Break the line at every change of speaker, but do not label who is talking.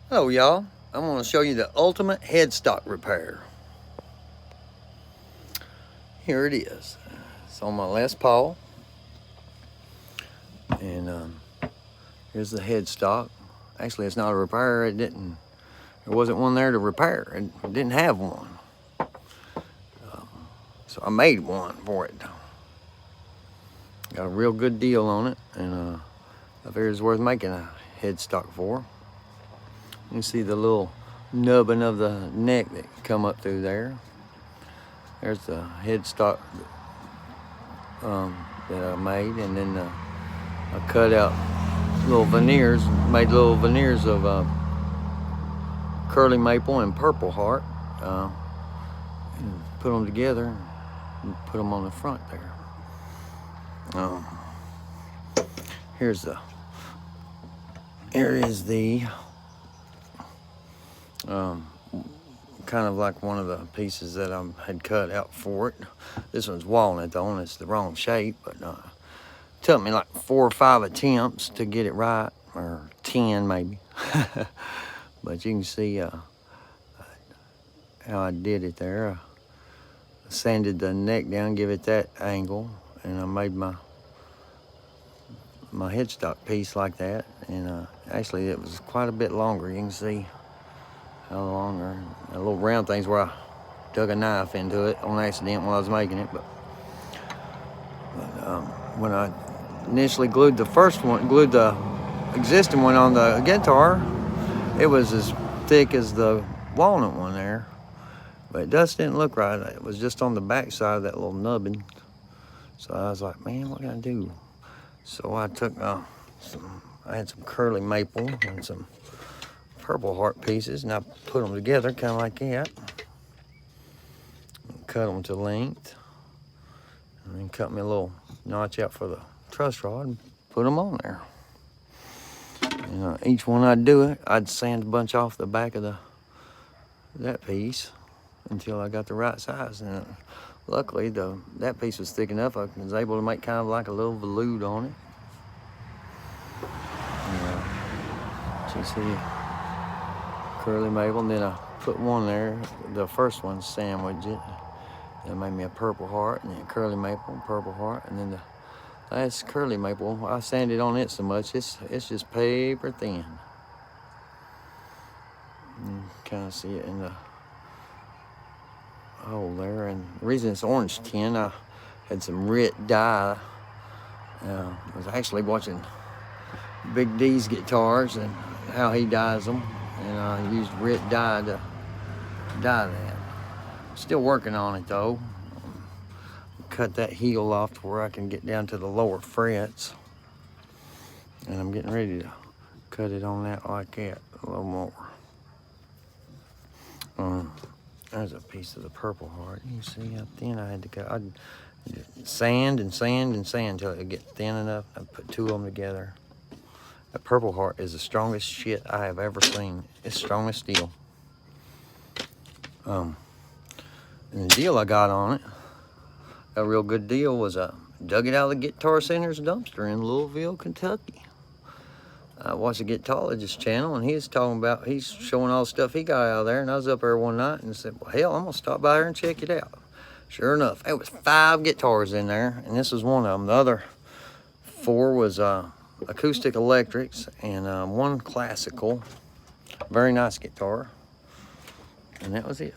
Hello y'all, I'm going to show you the ultimate headstock repair. Here it is. It's on my Les Paul, and here's the headstock. Actually, it's not a repair. There wasn't one there to repair. It didn't have one, so I made one for it. Got a real good deal on it, and I figured it's worth making a headstock for. You can see the little nubbin of the neck that come up through there. There's the headstock that I made, and then I cut out little veneers, made little veneers of curly maple and purple heart, and put them together and put them on the front there. Here is the kind of like one of the pieces that I had cut out for it. This one's walnut though, and it's the wrong shape, but it took me like 4 or 5 attempts to get it right, or 10 maybe. But you can see how I did it there. I sanded the neck down, give it that angle, and I made my headstock piece like that. And actually it was quite a bit longer. You can see how long, a little round things where I dug a knife into it on accident while I was making it. But when I initially glued the existing one on the guitar, it was as thick as the walnut one there, but it just didn't look right. It was just on the back side of that little nubbin. So I was like, man, what can I do? So I took I had some curly maple and some purple heart pieces, and I put them together kind of like that. Cut them to length, and then cut me a little notch out for the truss rod and put them on there. And each one I'd do it, I'd sand a bunch off the back of that piece until I got the right size. And luckily that piece was thick enough, I was able to make kind of like a little veloute on it. And, you see curly maple, and then I put one there, the first one, sandwiched it. That made me a purple heart, and then curly maple and purple heart, and then the last curly maple, I sanded on it so much, it's just paper thin. You kind of see it in the hole there. And the reason it's orange tin, I had some Rit dye. I was actually watching Big D's guitars and how he dyes them, and I used Rit dye to dye that. Still working on it though. Cut that heel off to where I can get down to the lower frets, and I'm getting ready to cut it on that like that a little more. There's a piece of the purple heart. You see how thin I had to cut. I'd sand and sand and sand until it would get thin enough. I put 2 of them together. That purple heart is the strongest shit I have ever seen. It's strong as steel. And the deal I got on it, a real good deal, was I dug it out of the Guitar Center's dumpster in Louisville, Kentucky. I watched the Guitologist channel, and he's showing all the stuff he got out of there, and I was up there one night and said, well, hell, I'm gonna stop by here and check it out. Sure enough, there was 5 guitars in there, and this was one of them. The other 4 was acoustic electrics, and 1 classical. Very nice guitar, and that was it.